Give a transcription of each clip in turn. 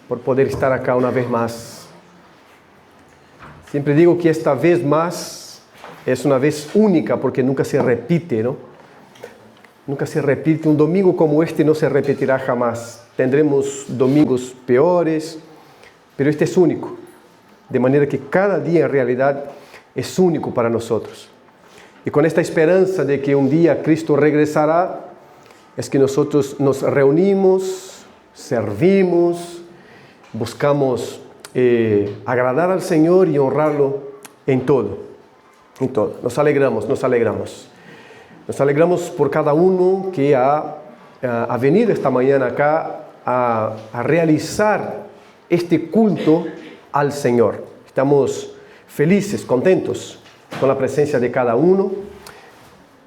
por poder estar acá una vez más. Siempre digo que esta vez más es una vez única porque nunca se repite, ¿no? Nunca se repite. Un domingo como este no se repetirá jamás. Tendremos domingos peores, pero este es único. De manera que cada día en realidad es único para nosotros. Y con esta esperanza de que un día Cristo regresará, es que nosotros nos reunimos, servimos, buscamos agradar al Señor y honrarlo en todo. En todo. Nos alegramos, nos alegramos. Nos alegramos por cada uno que ha venido esta mañana acá a realizar este culto al Señor. Estamos felices, contentos con la presencia de cada uno.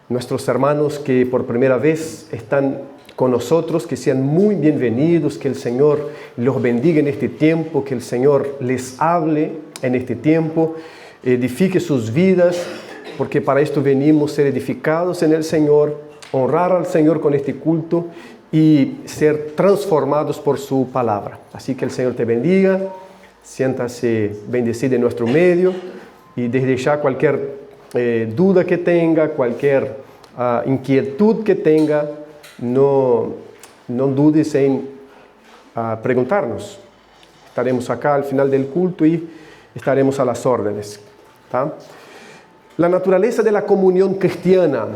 Nuestros hermanos que por primera vez están con nosotros, que sean muy bienvenidos, que el Señor los bendiga en este tiempo, que el Señor les hable en este tiempo, edifique sus vidas, porque para esto venimos, ser edificados en el Señor, honrar al Señor con este culto y ser transformados por su palabra. Así que el Señor te bendiga, siéntase bendecido en nuestro medio y desde ya cualquier duda que tenga, cualquier inquietud que tenga, no dudes en preguntarnos. Estaremos acá al final del culto y estaremos a las órdenes. ¿Tá? La naturaleza de la comunión cristiana.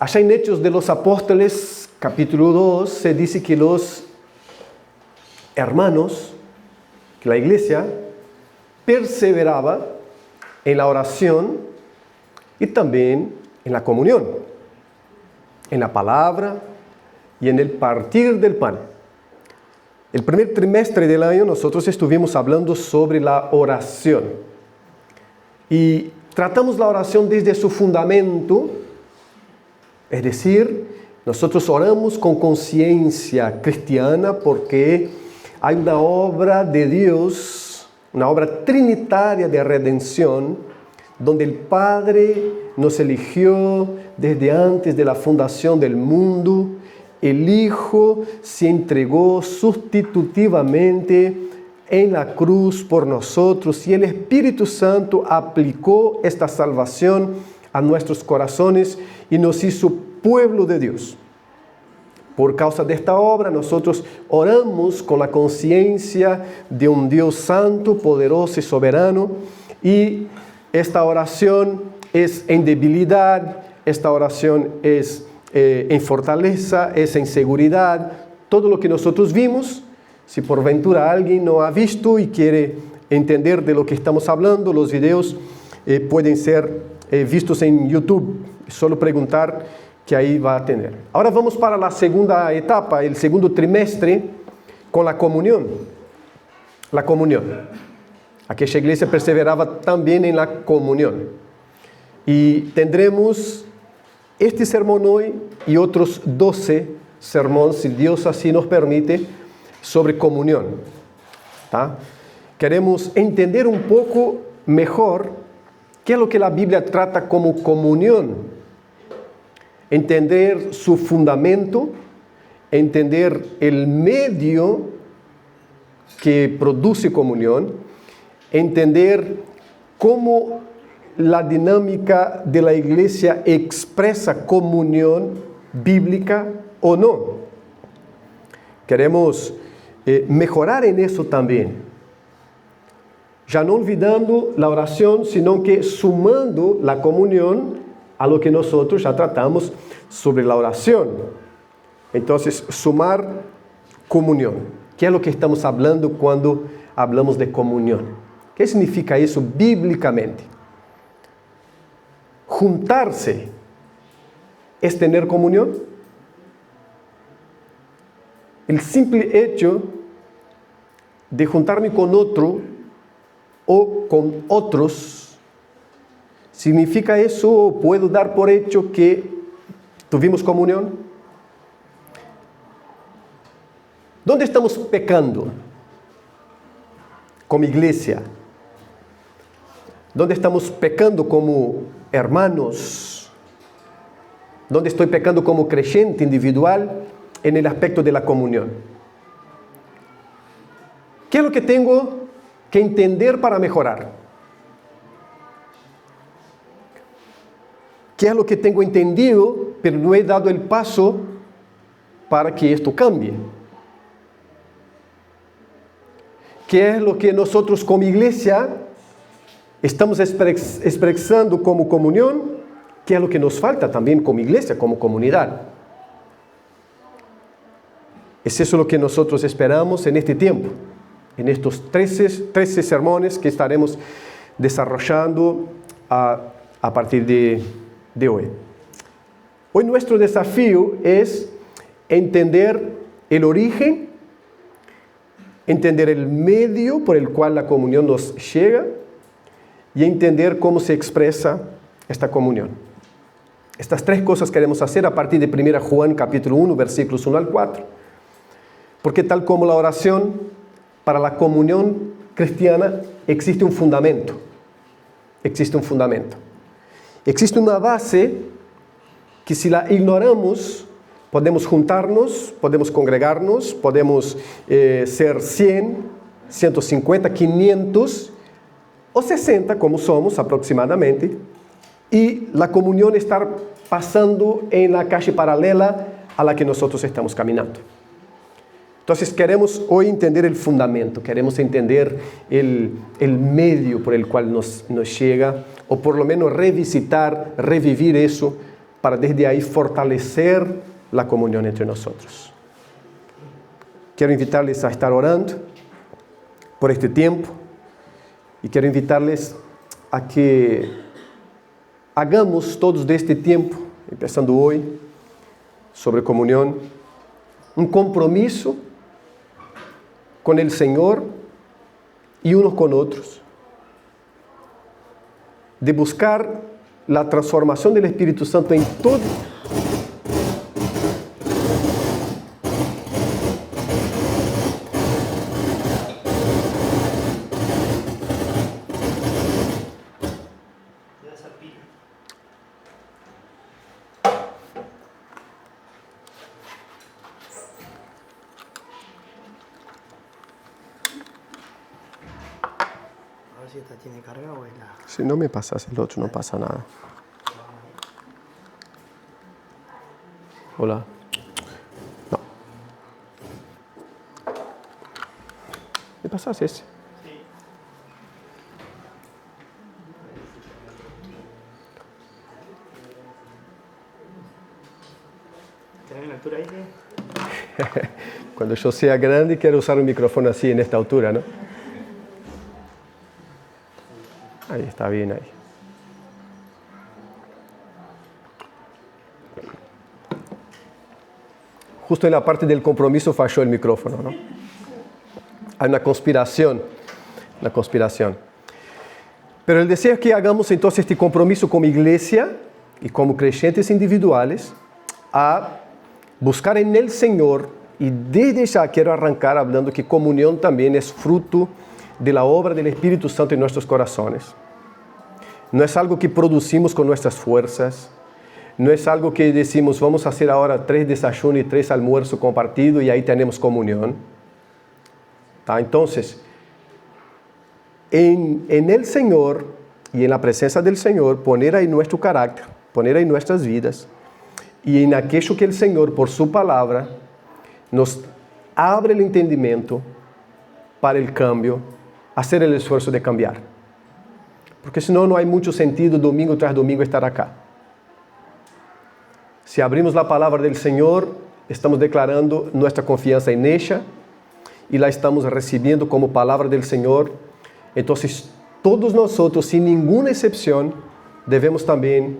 Allá en Hechos de los Apóstoles, capítulo 2, se dice que los hermanos, que la iglesia, perseveraba en la oración y también en la comunión, en la palabra y en el partir del pan. El primer trimestre del año nosotros estuvimos hablando sobre la oración y tratamos la oración desde su fundamento, es decir, nosotros oramos con conciencia cristiana porque hay una obra de Dios, una obra trinitaria de redención, donde el Padre nos eligió desde antes de la fundación del mundo, el Hijo se entregó sustitutivamente en la cruz por nosotros y el Espíritu Santo aplicó esta salvación a nuestros corazones y nos hizo pueblo de Dios. Por causa de esta obra, nosotros oramos con la conciencia de un Dios santo, poderoso y soberano, y esta oración es en debilidad, esta oración es en fortaleza, es en seguridad. Todo lo que nosotros vimos, si por ventura alguien no ha visto y quiere entender de lo que estamos hablando, los videos pueden ser vistos en YouTube. Solo preguntar que ahí va a tener. Ahora vamos para la segunda etapa, el segundo trimestre, con la comunión. La comunión. Aquella iglesia perseveraba también en la comunión. Y tendremos este sermón hoy y otros 12 sermones, si Dios así nos permite, sobre comunión. ¿Tá? Queremos entender un poco mejor qué es lo que la Biblia trata como comunión. Entender su fundamento, entender el medio que produce comunión, entender cómo la dinámica de la iglesia expresa comunión bíblica o no. Queremos mejorar en eso también. Ya no olvidando la oración, sino que sumando la comunión a lo que nosotros ya tratamos sobre la oración. Entonces, sumar comunión. ¿Qué es lo que estamos hablando cuando hablamos de comunión? ¿Qué significa eso bíblicamente? Juntarse es tener comunión. El simple hecho de juntarme con otro o con otros, ¿significa eso o puedo dar por hecho que tuvimos comunión? ¿Dónde estamos pecando como iglesia? ¿Dónde estamos pecando como hermanos? ¿Dónde estoy pecando como creyente individual en el aspecto de la comunión? ¿Qué es lo que tengo que entender para mejorar? ¿Qué es lo que tengo entendido, pero no he dado el paso para que esto cambie? ¿Qué es lo que nosotros como iglesia estamos expresando como comunión? ¿Qué es lo que nos falta también como iglesia, como comunidad? Es eso lo que nosotros esperamos en este tiempo, en estos 13 sermones que estaremos desarrollando a partir de hoy. Hoy nuestro desafío es entender el origen, entender el medio por el cual la comunión nos llega y entender cómo se expresa esta comunión. Estas 3 cosas queremos hacer a partir de 1 Juan capítulo 1, versículos 1 al 4. Porque tal como la oración, para la comunión cristiana existe un fundamento. Existe un fundamento. Existe una base que si la ignoramos, podemos juntarnos, podemos congregarnos, podemos ser 100, 150, 500 o 60, como somos aproximadamente, y la comunión estar pasando en la calle paralela a la que nosotros estamos caminando. Entonces queremos hoy entender el fundamento, queremos entender el medio por el cual nos llega, o por lo menos revisitar, revivir eso, para desde ahí fortalecer la comunión entre nosotros. Quiero invitarles a estar orando por este tiempo y quiero invitarles a que hagamos todos de este tiempo, empezando hoy, sobre comunión, un compromiso con el Señor y unos con otros, de buscar la transformación del Espíritu Santo en todo. Si esta tiene carga o es la... Si no me pasas el otro, no pasa nada. Hola. No. ¿Me pasas ese? Sí. ¿Tenés una altura ahí? Cuando yo sea grande quiero usar un micrófono así en esta altura, ¿no? Ahí está bien ahí. Justo en la parte del compromiso falló el micrófono, ¿no? Hay una conspiración. Pero el deseo es que hagamos entonces este compromiso como iglesia y como creyentes individuales a buscar en el Señor, y desde ya quiero arrancar hablando que comunión también es fruto de la obra del Espíritu Santo en nuestros corazones. No es algo que producimos con nuestras fuerzas, no es algo que decimos vamos a hacer ahora 3 desayunos y 3 almuerzos compartidos y ahí tenemos comunión. ¿Tá? Entonces, en el Señor y en la presencia del Señor, poner ahí nuestro carácter, poner ahí nuestras vidas, y en aquello que el Señor, por su palabra, nos abre el entendimiento para el cambio, hacer el esfuerzo de cambiar. Porque senão não há muito sentido domingo tras domingo estar acá. Se abrimos a palavra do Senhor, estamos declarando nossa confiança em ella e la estamos recebendo como palavra do Senhor. Então, todos nós, sem nenhuma exceção, devemos também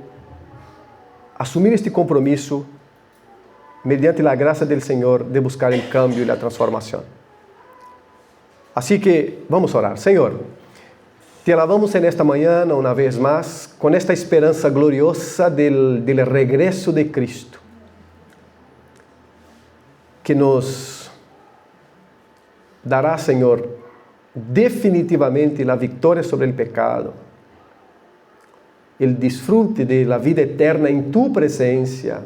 assumir este compromisso mediante a graça do Senhor de buscar o cambio e a transformação. Assim que vamos orar. Senhor, te alabamos en esta mañana una vez más con esta esperanza gloriosa del regreso de Cristo, que nos dará, Señor, definitivamente la victoria sobre el pecado, el disfrute de la vida eterna en tu presencia,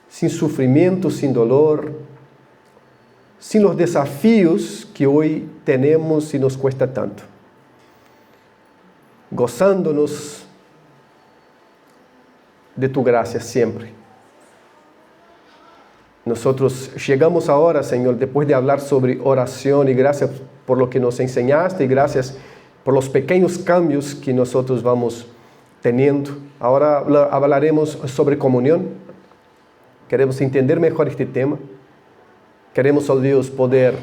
sin sufrimiento, sin dolor, sin los desafíos que hoy tenemos y nos cuesta tanto. Gozándonos de tu gracia siempre. Nosotros llegamos ahora, Señor, después de hablar sobre oración, y gracias por lo que nos enseñaste y gracias por los pequeños cambios que nosotros vamos teniendo. Ahora hablaremos sobre comunión. Queremos entender mejor este tema. Queremos, oh Dios, poder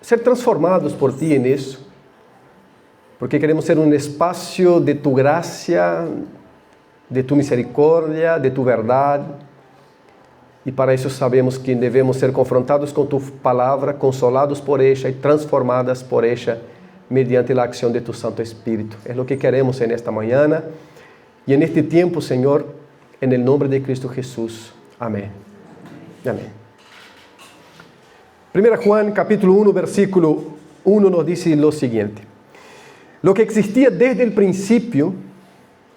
ser transformados por ti en eso. Porque queremos ser un espacio de tu gracia, de tu misericordia, de tu verdad. E para isso sabemos que devemos ser confrontados com tu palavra, consolados por ella e transformadas por ella mediante a ação de tu Santo Espírito. É o que queremos en esta manhã e en este tempo, Senhor, en el nombre de Cristo Jesús. Amém. Amém. 1 Juan capítulo 1, versículo 1 nos dice lo siguiente. Lo que existía desde el principio,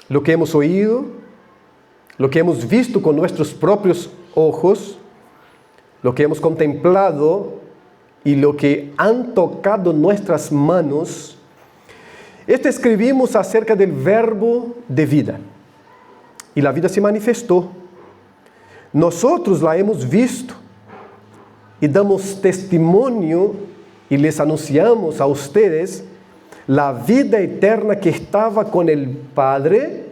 lo que hemos oído, lo que hemos visto con nuestros propios ojos, lo que hemos contemplado y lo que han tocado nuestras manos, esto escribimos acerca del verbo de vida. Y la vida se manifestó. Nosotros la hemos visto y damos testimonio y les anunciamos a ustedes la vida eterna que estaba con el Padre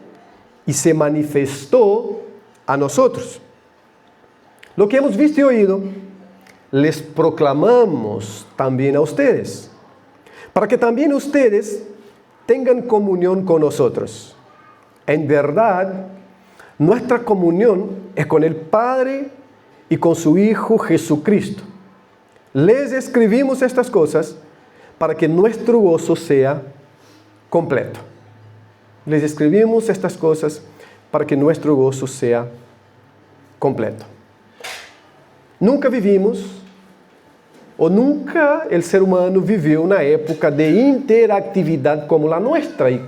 y se manifestó a nosotros. Lo que hemos visto y oído, les proclamamos también a ustedes, para que también ustedes tengan comunión con nosotros. En verdad, nuestra comunión es con el Padre y con su Hijo Jesucristo. Les escribimos estas cosas para que nuestro gozo sea completo. Les escribimos estas cosas para que nuestro gozo sea completo. Nunca vivimos, ou nunca el ser humano viveu na época de interactividade como la nuestra. E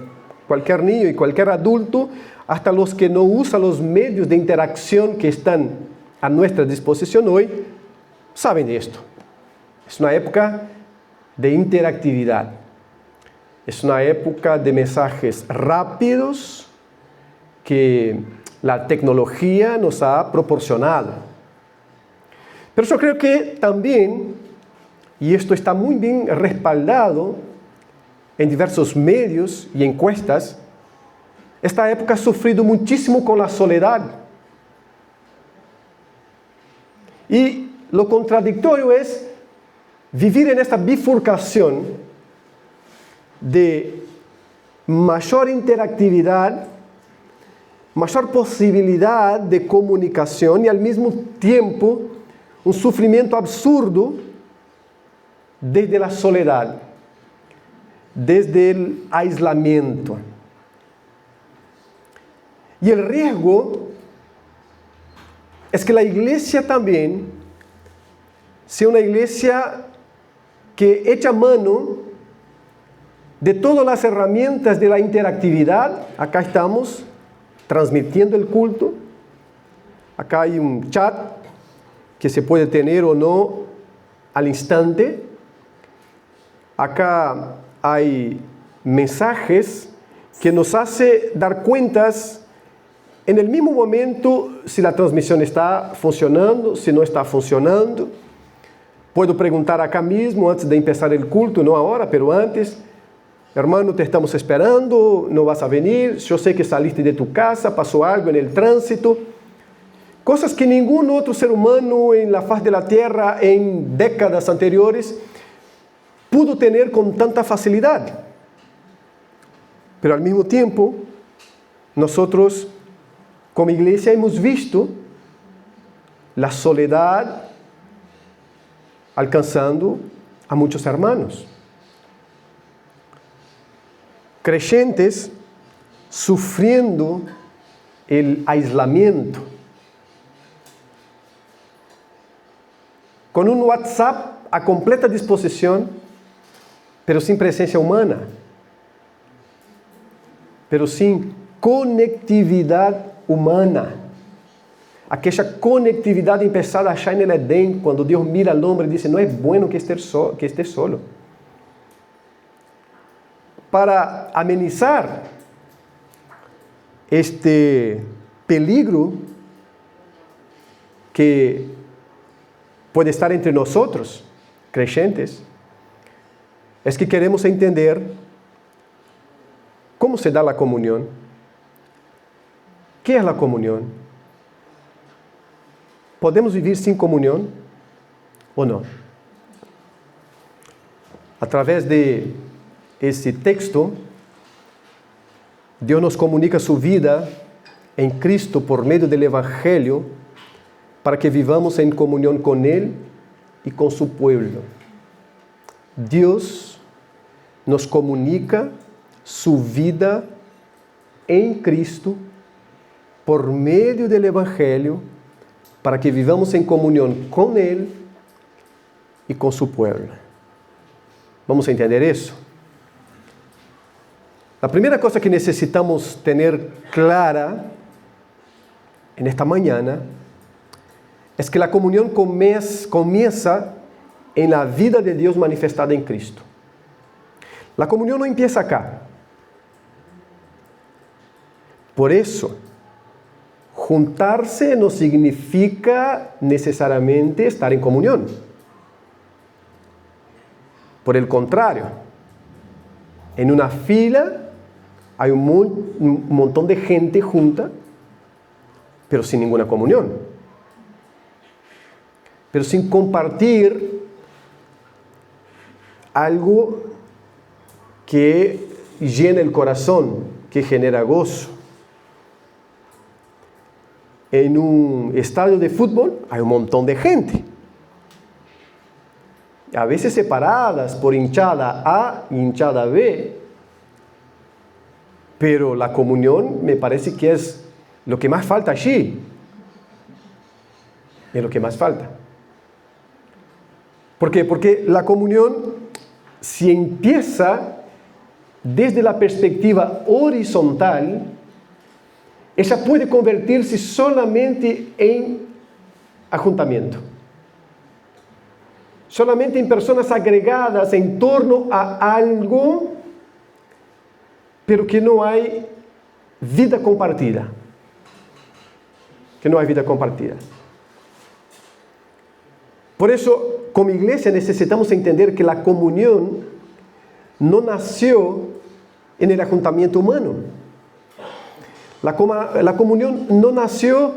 qualquer niño e qualquer adulto, hasta los que no usan los medios de interacción que están a nuestra disposición hoy, saben de esto. Es una época de interactividad. Es una época de mensajes rápidos que la tecnología nos ha proporcionado. Pero yo creo que también, y esto está muy bien respaldado en diversos medios y encuestas, esta época ha sufrido muchísimo con la soledad. Y lo contradictorio es vivir en esta bifurcación de mayor interactividad, mayor posibilidad de comunicación y al mismo tiempo un sufrimiento absurdo desde la soledad, desde el aislamiento. Y el riesgo es que la iglesia también sea una iglesia que echa mano de todas las herramientas de la interactividad. Acá estamos transmitiendo el culto. Acá hay un chat que se puede tener o no al instante. Acá hay mensajes que nos hace dar cuentas en el mismo momento si la transmisión está funcionando, si no está funcionando. Puedo preguntar acá mismo antes de empezar el culto, no ahora, pero antes: hermano, te estamos esperando, no vas a venir, yo sé que saliste de tu casa, pasó algo en el tránsito. Cosas que ningún otro ser humano en la faz de la tierra en décadas anteriores pudo tener con tanta facilidad. Pero al mismo tiempo, nosotros como iglesia hemos visto la soledad alcanzando a muchos hermanos. Creyentes sufriendo el aislamiento. Con un WhatsApp a completa disposición, pero sin presencia humana. Pero sin conectividad humana. aquella conectividad empezada allá en el Edén, cuando Dios mira al hombre y dice, no es bueno que esté solo. Para amenizar este peligro que puede estar entre nosotros, creyentes, es que queremos entender cómo se da la comunión. ¿Qué es la comunión? ¿Podemos vivir sin comunión o no? A través de esse texto, Deus nos comunica sua vida em Cristo por meio do Evangelho, para que vivamos em comunhão com Ele e com seu povo. Deus nos comunica sua vida em Cristo por meio do Evangelho, para que vivamos em comunhão com Ele e com seu povo. Vamos entender isso? A primeira coisa que necessitamos ter clara en esta mañana es que la comunión comienza en la vida de Dios manifestada en Cristo. La comunión no empieza acá. Por eso, juntarse no significa necesariamente estar en comunión. Por el contrario, en una fila hay un montón de gente junta, pero sin ninguna comunión. Pero sin compartir algo que llena el corazón, que genera gozo. En un estadio de fútbol hay un montón de gente, a veces separadas por hinchada A y hinchada B, pero la comunión me parece que es lo que más falta allí. Es lo que más falta. ¿Por qué? Porque la comunión, si empieza desde la perspectiva horizontal, ella puede convertirse solamente en ajuntamiento. Solamente en personas agregadas en torno a algo, pero que no hay vida compartida. Que no hay vida compartida. Por eso, como iglesia, necesitamos entender que la comunión no nació en el ajuntamiento humano. La comunión no nació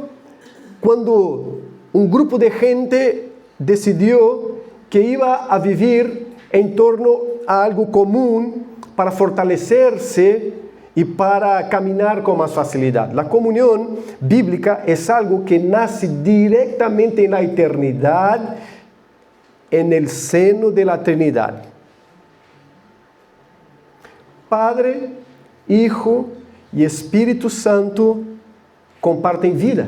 cuando un grupo de gente decidió que iba a vivir en torno a algo común para fortalecerse y para caminar con más facilidad. La comunión bíblica es algo que nace directamente en la eternidad, en el seno de la Trinidad. Padre, Hijo y Espíritu Santo comparten vida.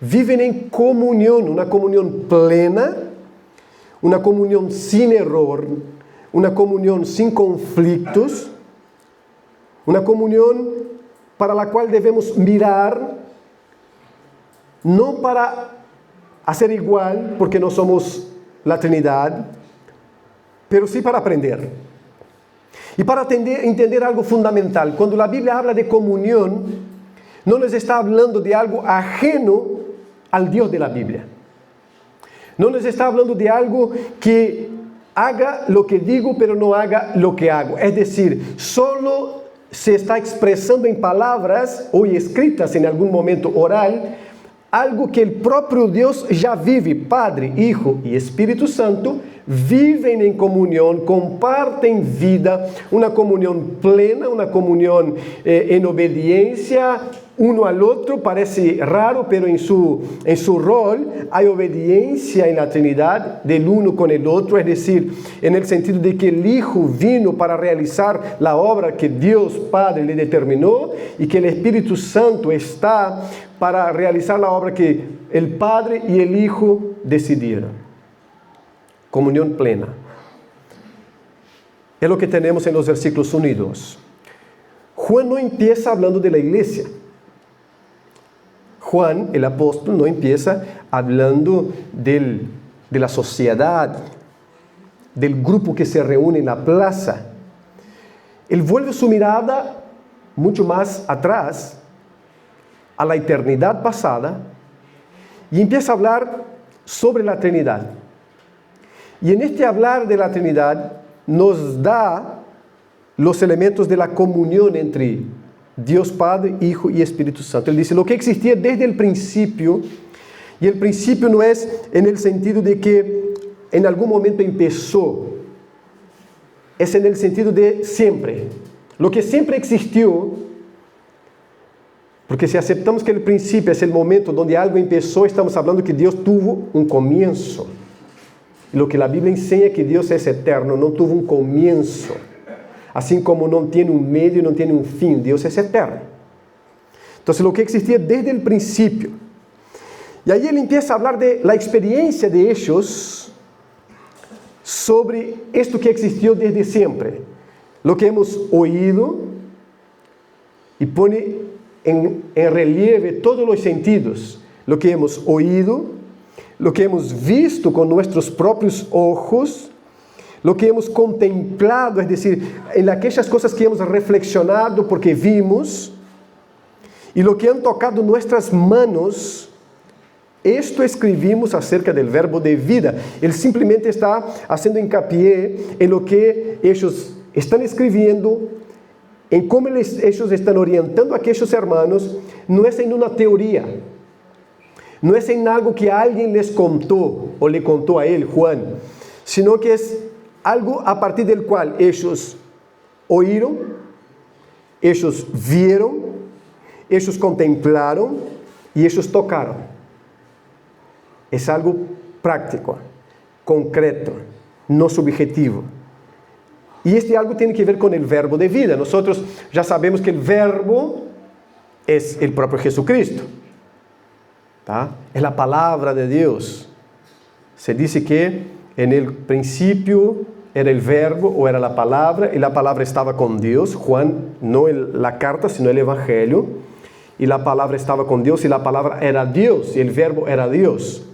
Viven en comunión, una comunión plena, una comunión sin error, una comunión sin conflictos, una comunión para la cual debemos mirar, no para hacer igual, porque no somos la Trinidad, pero sí para aprender. Y para entender algo fundamental, cuando la Biblia habla de comunión, no nos está hablando de algo ajeno al Dios de la Biblia. No nos está hablando de algo que haga lo que digo, pero no haga lo que hago. Es decir, solo se está expresando en palabras o escritas en algún momento oral, algo que el propio Dios ya vive. Padre, Hijo y Espíritu Santo viven en comunión, comparten vida, una comunión plena, una comunión en obediencia uno al otro. Parece raro, pero en su rol hay obediencia en la Trinidad del uno con el otro, es decir, en el sentido de que el Hijo vino para realizar la obra que Dios Padre le determinó y que el Espíritu Santo está para realizar la obra que el Padre y el Hijo decidieron. Comunión plena. Es lo que tenemos en los versículos 1 y 2. Juan no empieza hablando de la iglesia. Juan, el apóstol, no empieza hablando de la sociedad, del grupo que se reúne en la plaza. Él vuelve su mirada mucho más atrás, a la eternidad pasada, y empieza a hablar sobre la Trinidad. Y en este hablar de la Trinidad nos da los elementos de la comunión entre Dios Padre, Hijo y Espíritu Santo. Él dice, lo que existía desde el principio, y el principio no es en el sentido de que en algún momento empezó, es en el sentido de siempre. Lo que siempre existió, porque si aceptamos que el principio es el momento donde algo empezó, estamos hablando que Dios tuvo un comienzo. Y lo que la Biblia enseña es que Dios es eterno, no tuvo un comienzo. Así como no tiene un medio, no tiene un fin, Dios es eterno. Entonces lo que existía desde el principio. Y ahí él empieza a hablar de la experiencia de ellos sobre esto que existió desde siempre. Lo que hemos oído, y pone en relieve todos los sentidos. Lo que hemos oído, lo que hemos visto con nuestros propios ojos, lo que hemos contemplado, es decir, en aquellas cosas que hemos reflexionado porque vimos, y lo que han tocado nuestras manos. Esto escribimos acerca del verbo de vida. Él simplemente está haciendo hincapié en lo que ellos están escribiendo, en cómo ellos están orientando a aquellos hermanos. No es en una teoría, no es en algo que alguien les contó o le contó a él, Juan, sino que es algo a partir del cual ellos oíron, ellos vieron, ellos contemplaron y ellos tocaron. Es algo práctico, concreto, no subjetivo. Y este algo tiene que ver con el verbo de vida. Nosotros ya sabemos que el verbo es el propio Jesucristo. ¿Tá? Es la palabra de Dios. Se dice que en el principio era el verbo o era la palabra, y la palabra estaba con Dios. Juan, no la carta, sino el Evangelio. Y la palabra estaba con Dios, y la palabra era Dios, y el verbo era Dios.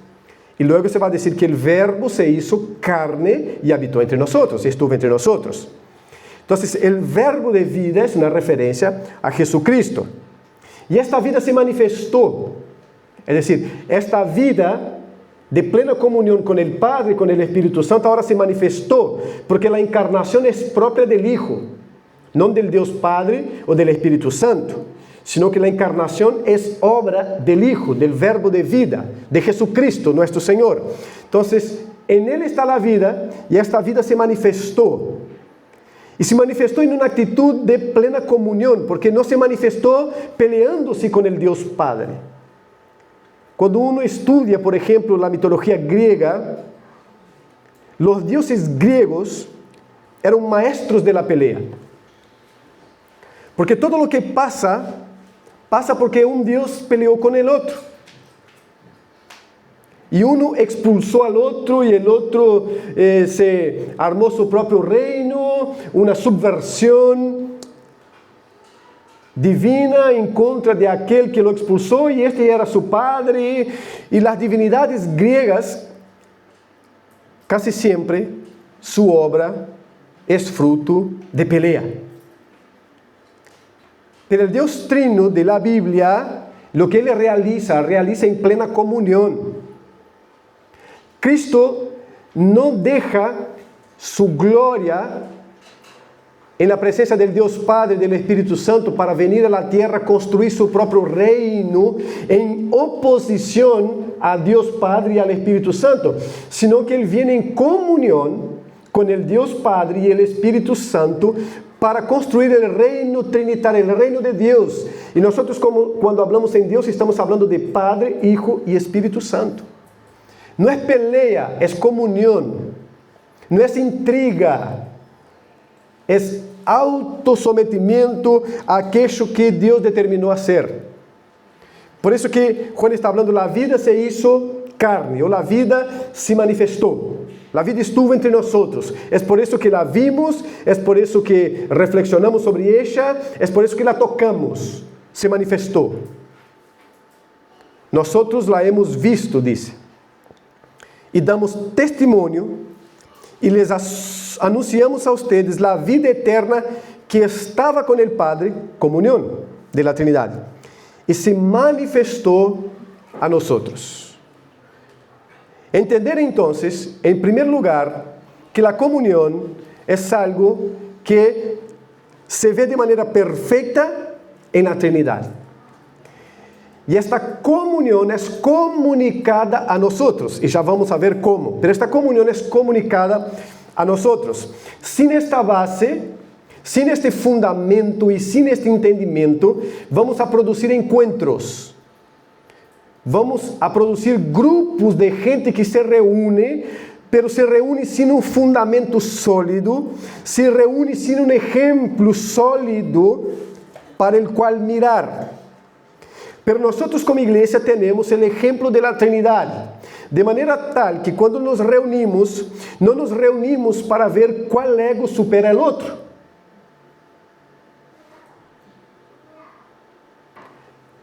Y luego se va a decir que el verbo se hizo carne y habitó entre nosotros, y estuvo entre nosotros. Entonces, el verbo de vida es una referencia a Jesucristo. Y esta vida se manifestó. Es decir, esta vida de plena comunión con el Padre y con el Espíritu Santo ahora se manifestó, porque la encarnación es propia del Hijo, no del Dios Padre o del Espíritu Santo, sino que la encarnación es obra del Hijo, del verbo de vida, de Jesucristo, nuestro Señor. Entonces, en Él está la vida, y esta vida se manifestó. Y se manifestó en una actitud de plena comunión, porque no se manifestó peleándose con el Dios Padre. Cuando uno estudia, por ejemplo, la mitología griega, los dioses griegos eran maestros de la pelea. Porque todo lo que pasa porque un Dios peleó con el otro. Y uno expulsó al otro, y el otro se armó su propio reino, una subversión divina en contra de aquel que lo expulsó, y este era su padre. Y las divinidades griegas, casi siempre, su obra es fruto de pelea. Pero el Dios Trino de la Biblia, lo que Él realiza en plena comunión. Cristo no deja su gloria en la presencia del Dios Padre y del Espíritu Santo para venir a la tierra a construir su propio reino en oposición a Dios Padre y al Espíritu Santo, sino que Él viene en comunión con el Dios Padre y el Espíritu Santo para construir el reino trinitario, el reino de Dios. Y nosotros, cuando hablamos en Dios, estamos hablando de Padre, Hijo y Espíritu Santo. No es pelea, es comunión. No es intriga, es autosometimiento a aquello que Dios determinó hacer. Por eso que Juan está hablando, la vida se hizo carne, o la vida se manifestó. La vida estuvo entre nosotros. Es por eso que la vimos, es por eso que reflexionamos sobre ella, es por eso que la tocamos. Se manifestó. Nosotros la hemos visto, dice, y damos testimonio y les anunciamos a ustedes la vida eterna que estaba con el Padre, comunión de la Trinidad, y se manifestó a nosotros. Entender entonces, en primer lugar, que la comunión es algo que se ve de manera perfecta en la Trinidad. Y esta comunión es comunicada a nosotros, y ya vamos a ver cómo, pero esta comunión es comunicada a nosotros. Sin esta base, sin este fundamento y sin este entendimiento, vamos a producir encuentros. Vamos a producir grupos de gente que se reúne, pero se reúne sin un fundamento sólido, se reúne sin un ejemplo sólido para el cual mirar. Pero nosotros como iglesia tenemos el ejemplo de la Trinidad, de manera tal que cuando nos reunimos, no nos reunimos para ver cuál ego supera el otro.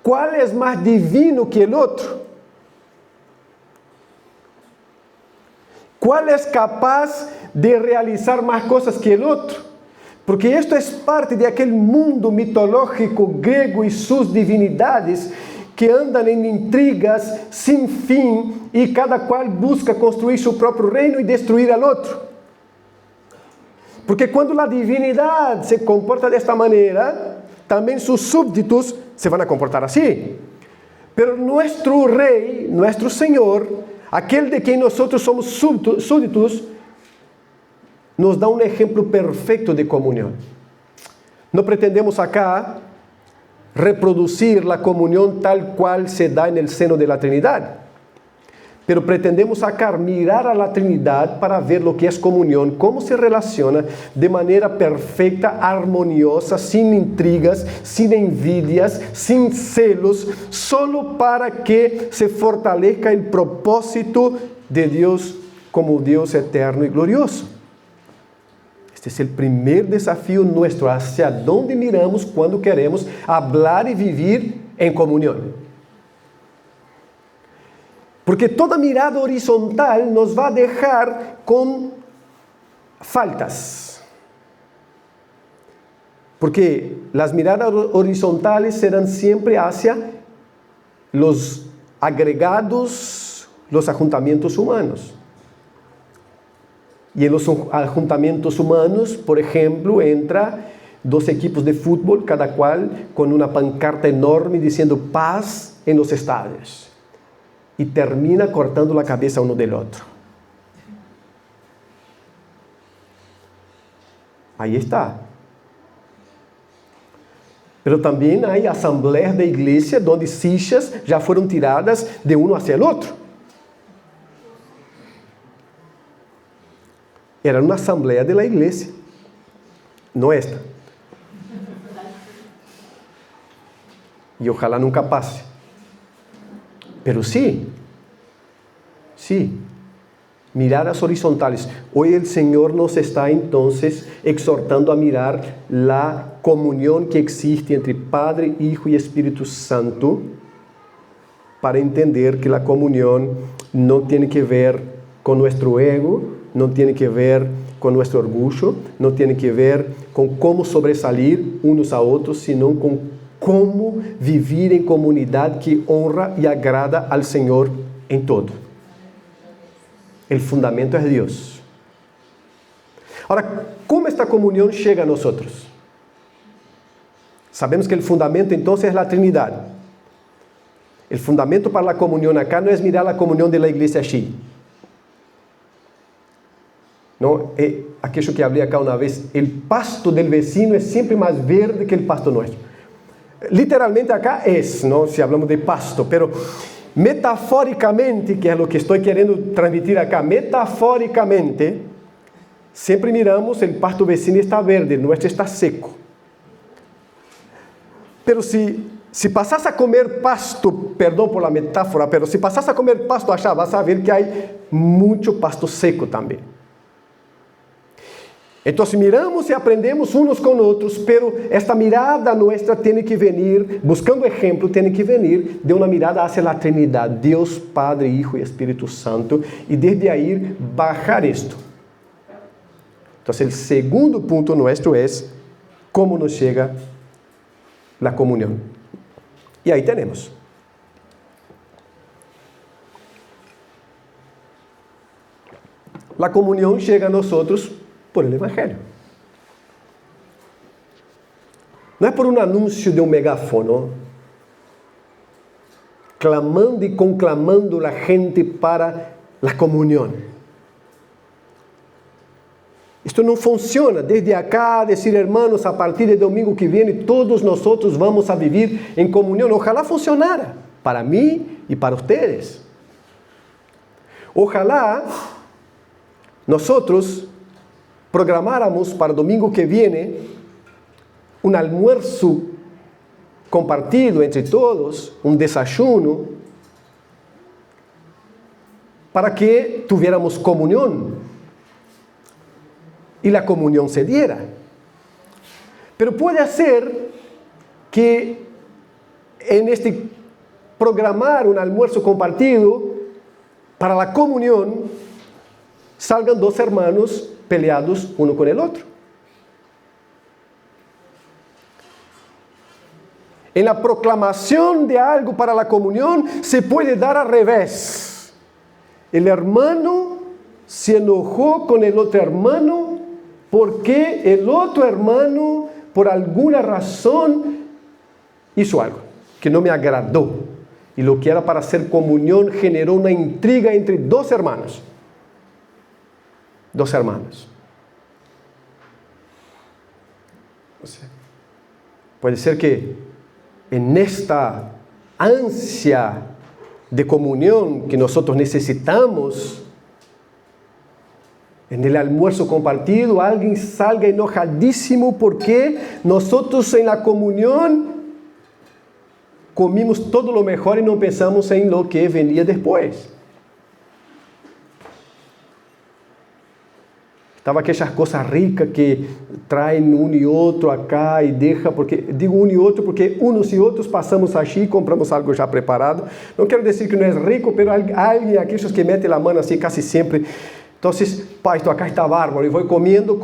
¿Cuál es más divino que el otro? ¿Cuál es capaz de realizar más cosas que el otro? Porque esto es parte de aquel mundo mitológico griego y sus divinidades que andan en intrigas sin fin y cada cual busca construir su propio reino y destruir al otro. Porque cuando la divinidad se comporta de esta manera, también sus súbditos se van a comportar así. Pero nuestro rey, nuestro Señor, aquel de quien nosotros somos súbditos, nos da un ejemplo perfecto de comunión. No pretendemos acá reproducir la comunión tal cual se da en el seno de la Trinidad, pero pretendemos acá mirar a la Trinidad para ver lo que es comunión, cómo se relaciona de manera perfecta, armoniosa, sin intrigas, sin envidias, sin celos, solo para que se fortalezca el propósito de Dios como Dios eterno y glorioso. Este es el primer desafío nuestro, hacia dónde miramos cuando queremos hablar y vivir en comunión. Porque toda mirada horizontal nos va a dejar con faltas. Porque las miradas horizontales serán siempre hacia los agregados, los ajuntamientos humanos. Y en los ajuntamientos humanos, por ejemplo, entra 2 equipos de fútbol, cada cual con una pancarta enorme diciendo paz en los estadios. Y termina cortando la cabeza uno del otro. Ahí está. Pero también hay asambleas de iglesia donde sillas ya fueron tiradas de uno hacia el otro. Era una asamblea de la iglesia, no esta. Y ojalá nunca pase. Pero sí, miradas horizontales. Hoy el Señor nos está entonces exhortando a mirar la comunión que existe entre Padre, Hijo y Espíritu Santo, para entender que la comunión no tiene que ver con nuestro ego, no tiene que ver con nuestro orgullo, no tiene que ver con cómo sobresalir unos a otros, sino con cómo vivir en comunidad que honra y agrada al Señor en todo. El fundamento es Dios. Ahora, ¿cómo esta comunión llega a nosotros? Sabemos que el fundamento entonces es la Trinidad. El fundamento para la comunión acá no es mirar la comunión de la iglesia allí. ¿No? Aquello que hablé acá una vez, el pasto del vecino es siempre más verde que el pasto nuestro. Literalmente acá es, ¿no? Si hablamos de pasto, pero metafóricamente, que es lo que estoy queriendo transmitir acá, metafóricamente, siempre miramos el pasto vecino está verde, el nuestro está seco. Pero si pasas a comer pasto, perdón por la metáfora, pero si pasas a comer pasto allá, vas a ver que hay mucho pasto seco también. Entonces miramos y aprendemos unos con otros, pero esta mirada nuestra tiene que venir, buscando ejemplo, tiene que venir de una mirada hacia la Trinidad, Dios, Padre, Hijo y Espíritu Santo, y desde ahí bajar esto. Entonces el segundo punto nuestro es cómo nos llega la comunión. Y ahí tenemos. La comunión llega a nosotros por el Evangelio. No es por un anuncio de un megáfono, clamando y conclamando la gente para la comunión. Esto no funciona. Desde acá, decir, hermanos, a partir del domingo que viene, todos nosotros vamos a vivir en comunión. Ojalá funcionara para mí y para ustedes. Ojalá nosotros programáramos para el domingo que viene un almuerzo compartido entre todos, un desayuno, para que tuviéramos comunión y la comunión se diera. Pero puede ser que en este programar un almuerzo compartido para la comunión salgan dos hermanos peleados uno con el otro. En la proclamación de algo para la comunión se puede dar al revés. El hermano se enojó con el otro hermano porque el otro hermano, por alguna razón, hizo algo que no me agradó. Y lo que era para hacer comunión generó una intriga entre dos hermanos. Dos hermanos. O sea, puede ser que en esta ansia de comunión que nosotros necesitamos, en el almuerzo compartido, alguien salga enojadísimo porque nosotros en la comunión comimos todo lo mejor y no pensamos en lo que venía después. Estava aquelas coisas ricas que traem um e outro acá e deixa, porque digo um e outro porque uns e outros passamos aqui e compramos algo já preparado. Não quero dizer que não é rico, mas alguém, aqueles que metem a mão assim quase sempre. Então, pai, estou acá está bárbaro e vou comendo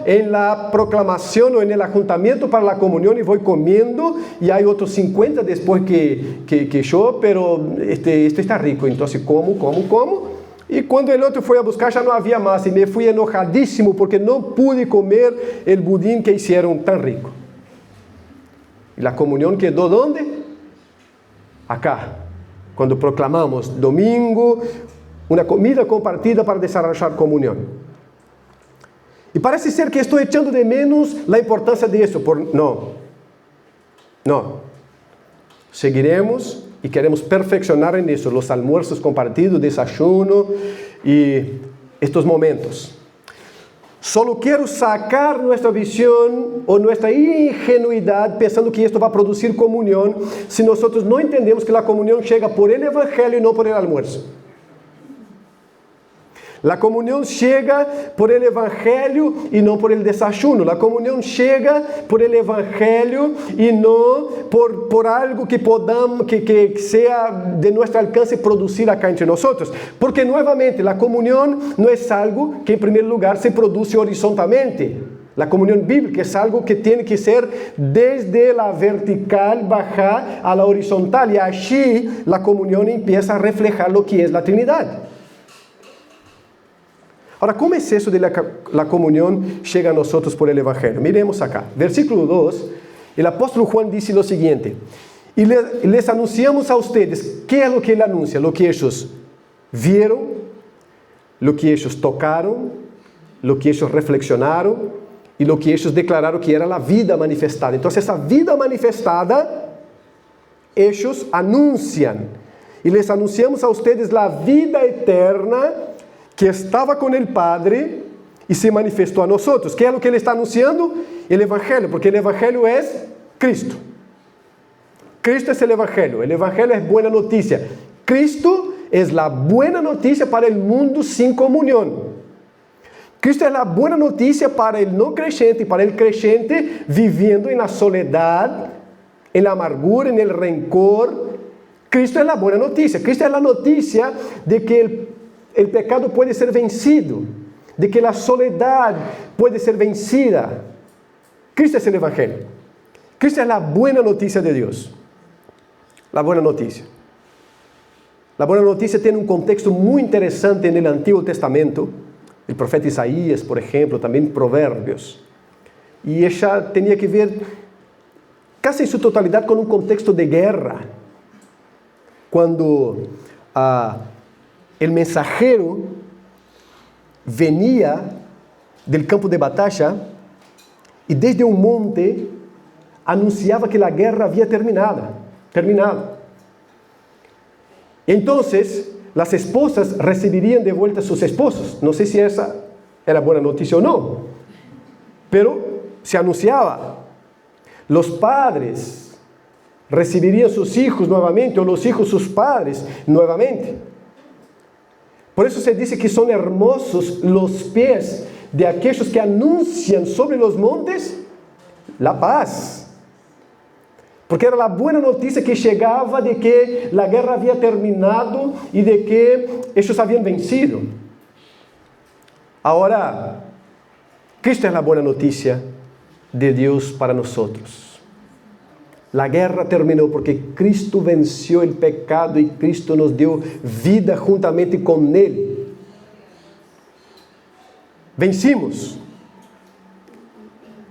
em la proclamação ou em el ajuntamento para la comunhão e vou comendo e há outros 50 depois que eu, pero este está rico, então como. E quando o outro foi a buscar, já não havia mais. E me fui enojadíssimo porque não pude comer o budín que hicieron tão rico. E a comunhão quedou onde? Acá. Quando proclamamos domingo, uma comida compartida para desarrollar comunhão. E parece ser que estou echando de menos a importância disso. Não. Seguiremos y queremos perfeccionar en eso, los almuerzos compartidos, desayuno y estos momentos. Solo quiero sacar nuestra visión o nuestra ingenuidad pensando que esto va a producir comunión si nosotros no entendemos que la comunión llega por el Evangelio y no por el almuerzo. La comunión llega por el Evangelio y no por el desayuno. La comunión llega por el Evangelio y no por algo que podamos, que sea de nuestro alcance producir acá entre nosotros. Porque nuevamente la comunión no es algo que en primer lugar se produce horizontalmente. La comunión bíblica es algo que tiene que ser desde la vertical bajar a la horizontal. Y allí la comunión empieza a reflejar lo que es la Trinidad. Ahora, ¿cómo es eso de la comunión llega a nosotros por el Evangelio? Miremos acá. Versículo 2, el apóstolo Juan dice lo siguiente. Y les anunciamos a ustedes, ¿qué es lo que él anuncia? Lo que ellos vieron, lo que ellos tocaron, lo que ellos reflexionaron y lo que ellos declararon que era la vida manifestada. Entonces, esa vida manifestada, ellos anuncian. Y les anunciamos a ustedes la vida eterna que estava com o Padre e se manifestou a nós. Que é o que ele está anunciando? O Evangelho, porque o Evangelho é Cristo. Cristo é o Evangelho. O Evangelho é boa notícia. Cristo é a boa notícia para o mundo sem comunhão. Cristo es la buena noticia para el no creyente y para el creyente viviendo en la soledad, en la amargura, en el rencor. Cristo es la buena noticia. Cristo es la noticia de que el pecado puede ser vencido, de que la soledad puede ser vencida. Cristo es el Evangelio. Cristo es la buena noticia de Dios. La buena noticia. La buena noticia tiene un contexto muy interesante en el Antiguo Testamento. El profeta Isaías, por ejemplo, también Proverbios. Y ella tenía que ver casi en su totalidad con un contexto de guerra. Cuando el mensajero venía del campo de batalla y desde un monte anunciaba que la guerra había terminado. Entonces, las esposas recibirían de vuelta a sus esposos. No sé si esa era buena noticia o no, pero se anunciaba. Los padres recibirían sus hijos nuevamente, o los hijos sus padres nuevamente. Por eso se dice que son hermosos los pies de aquellos que anuncian sobre los montes la paz. Porque era la buena noticia que llegaba de que la guerra había terminado y de que ellos habían vencido. Ahora, Cristo es la buena noticia de Dios para nosotros. La guerra terminó porque Cristo venció el pecado y Cristo nos dio vida juntamente con Él. Vencimos.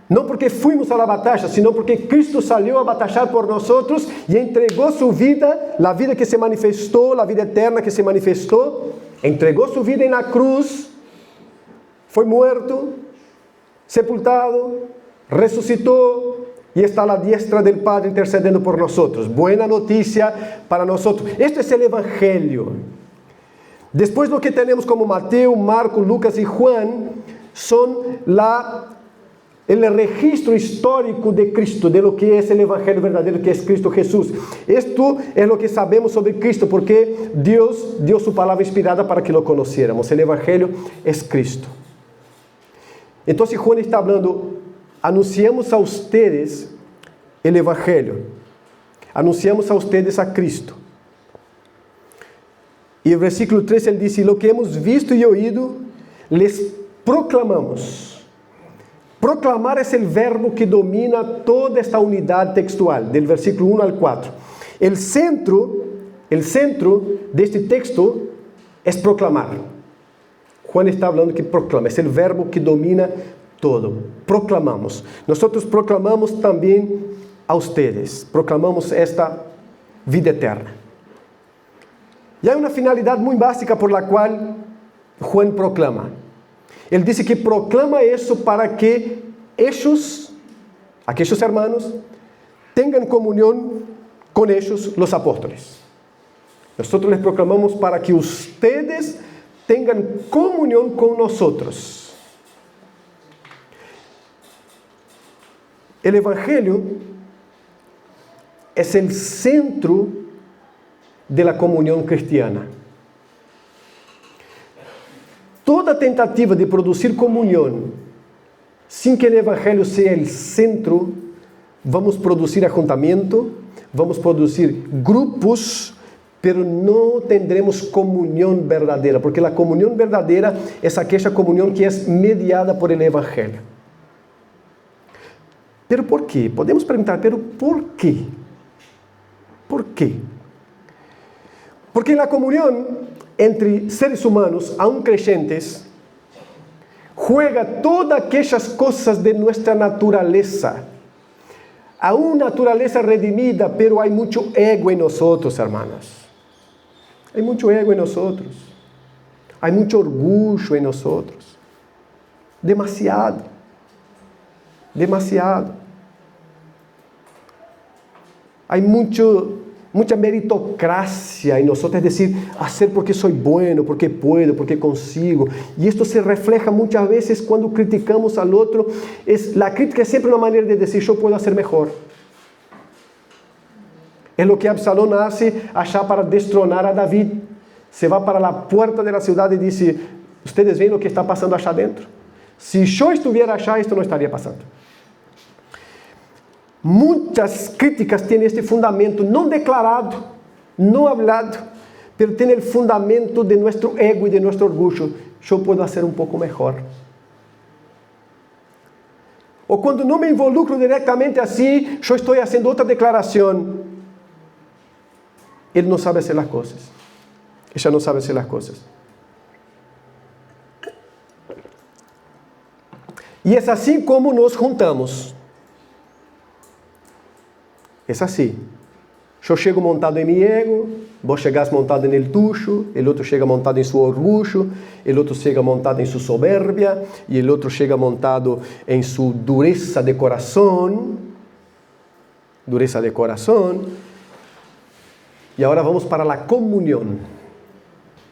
No porque fuimos a la batalla, sino porque Cristo salió a batallar por nosotros y entregó su vida, la vida que se manifestó, la vida eterna que se manifestó, entregó su vida en la cruz, fue muerto, sepultado, resucitó y está a la diestra del Padre intercediendo por nosotros. Buena noticia para nosotros. Esto es el Evangelio. Después lo que tenemos como Mateo, Marcos, Lucas y Juan son el registro histórico de Cristo, de lo que es el Evangelio verdadero, que es Cristo Jesús. Esto es lo que sabemos sobre Cristo, porque Dios dio su palabra inspirada para que lo conociéramos. El Evangelio es Cristo. Entonces Juan está hablando, anunciamos a ustedes el Evangelio, anunciamos a ustedes a Cristo. Y el versículo 3 él dice, lo que hemos visto y oído, les proclamamos. Proclamar es el verbo que domina toda esta unidad textual, del versículo 1 al 4. El centro de este texto es proclamar. Juan está hablando que proclama, es el verbo que domina todo. Proclamamos. Nosotros proclamamos también a ustedes, proclamamos esta vida eterna. Y hay una finalidad muy básica por la cual Juan proclama. Él dice que proclama eso para que ellos, aquellos hermanos, tengan comunión con ellos, los apóstoles. Nosotros les proclamamos para que ustedes tengan comunión con nosotros. El Evangelio es el centro de la comunión cristiana. Toda tentativa de producir comunión sin que el Evangelio sea el centro, vamos a producir ajuntamiento, vamos a producir grupos, pero no tendremos comunión verdadera, porque la comunión verdadera es aquella comunión que es mediada por el Evangelio. ¿Pero por qué? Podemos preguntar, ¿pero por qué? ¿Por qué? Porque en la comunión entre seres humanos, aún creyentes, juega todas aquellas cosas de nuestra naturaleza. Aún naturaleza redimida, pero hay mucho ego en nosotros, hermanos. Hay mucho ego en nosotros. Hay mucho orgullo en nosotros. Demasiado. Demasiado. Hay mucha meritocracia en nosotros, es decir, hacer porque soy bueno, porque puedo, porque consigo. Y esto se refleja muchas veces cuando criticamos al otro. La crítica es siempre una manera de decir, yo puedo hacer mejor. Es lo que Absalón hace allá para destronar a David. Se va para la puerta de la ciudad y dice, ustedes ven lo que está pasando allá adentro. Si yo estuviera allá, esto no estaría pasando. Muchas críticas tienen este fundamento, no declarado, no hablado, pero tiene el fundamento de nuestro ego y de nuestro orgullo. Yo puedo hacer un poco mejor. O cuando no me involucro directamente así, yo estoy haciendo otra declaración. Él no sabe hacer las cosas. Ella no sabe hacer las cosas. Y es así como nos juntamos. Es así. Yo llego montado en mi ego, vos llegás montado en el tuyo, el otro llega montado en su orgullo, el otro llega montado en su soberbia, y el otro llega montado en su dureza de corazón. Dureza de corazón. Y ahora vamos para la comunión.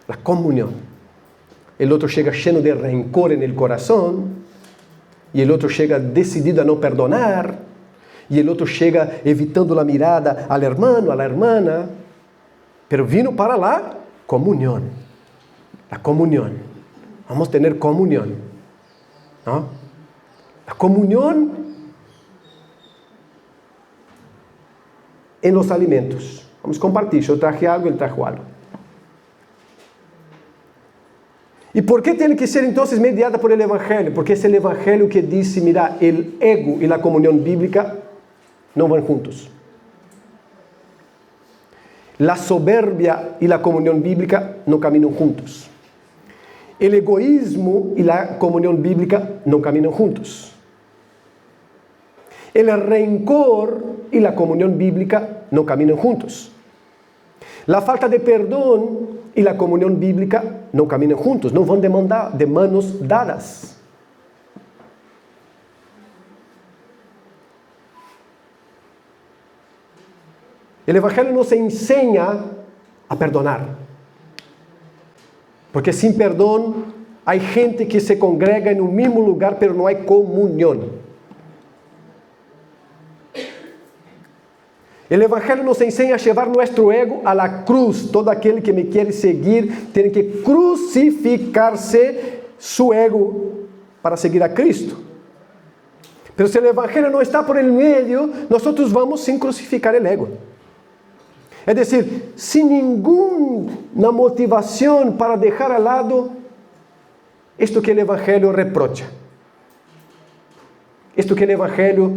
La comunión. El otro llega lleno de rencor en el corazón, y el otro llega decidido a no perdonar, y el otro llega evitando la mirada al hermano, a la hermana, pero vino para la comunión. La comunión. Vamos a tener comunión, ¿no? La comunión en los alimentos. Vamos a compartir. Yo traje algo, él trajo algo. ¿Y por qué tiene que ser entonces mediada por el Evangelio? Porque es el Evangelio que dice, mira, el ego y la comunión bíblica no van juntos. La soberbia y la comunión bíblica no caminan juntos. El egoísmo y la comunión bíblica no caminan juntos. El rencor y la comunión bíblica no caminan juntos. La falta de perdón y la comunión bíblica no caminan juntos, no van de manos dadas. El Evangelio nos enseña a perdonar. Porque sin perdón hay gente que se congrega en un mismo lugar, pero no hay comunión. El Evangelio nos enseña a llevar nuestro ego a la cruz. Todo aquel que me quiere seguir tiene que crucificarse su ego para seguir a Cristo. Pero si el Evangelio no está por el medio, nosotros vamos sin crucificar el ego. Es decir, sin ninguna motivación para dejar al lado esto que el Evangelio reprocha. Esto que el Evangelio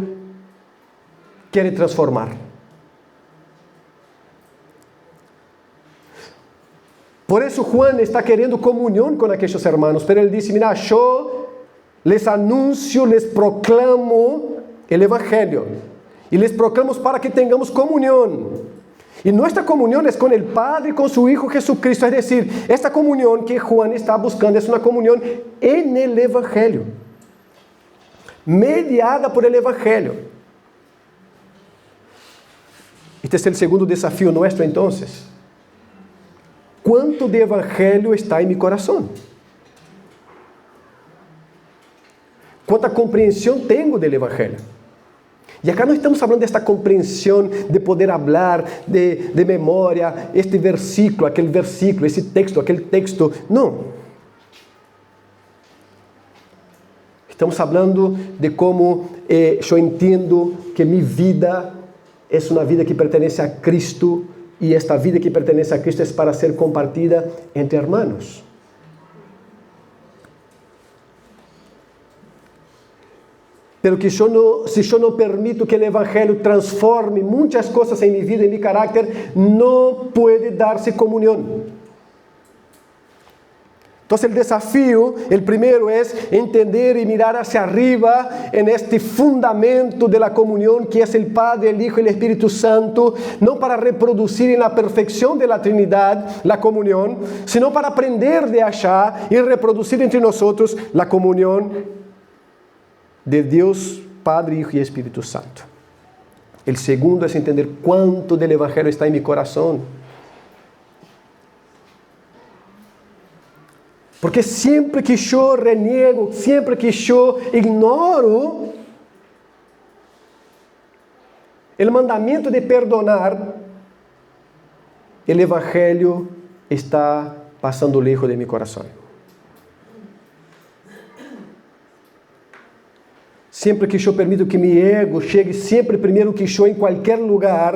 quiere transformar. Por eso Juan está queriendo comunión con aquellos hermanos, pero él dice, mira, yo les anuncio, les proclamo el Evangelio. Y les proclamo para que tengamos comunión. Y nuestra comunión es con el Padre y con su Hijo Jesucristo. Es decir, esta comunión que Juan está buscando es una comunión en el Evangelio. Mediada por el Evangelio. Este es el segundo desafío nuestro entonces. ¿Cuánto de Evangelio está en mi corazón? ¿Cuánta comprensión tengo del Evangelio? Y acá no estamos hablando de esta comprensión de poder hablar de memoria, este versículo, aquel versículo, ese texto, aquel texto. No. Estamos hablando de cómo yo entiendo que mi vida es una vida que pertenece a Cristo, y esta vida que pertenece a Cristo es para ser compartida entre hermanos. Pero que si yo no permito que el Evangelio transforme muchas cosas en mi vida, en mi carácter, no puede darse comunión. Entonces el desafío, el primero es entender y mirar hacia arriba en este fundamento de la comunión que es el Padre, el Hijo y el Espíritu Santo, no para reproducir en la perfección de la Trinidad la comunión, sino para aprender de allá y reproducir entre nosotros la comunión de Dios, Padre, Hijo y Espíritu Santo. El segundo es entender cuánto del Evangelio está en mi corazón. Porque siempre que yo reniego, siempre que yo ignoro el mandamiento de perdonar, el Evangelio está pasando lejos de mi corazón. sempre que eu permito que meu ego chegue sempre primeiro que eu em qualquer lugar,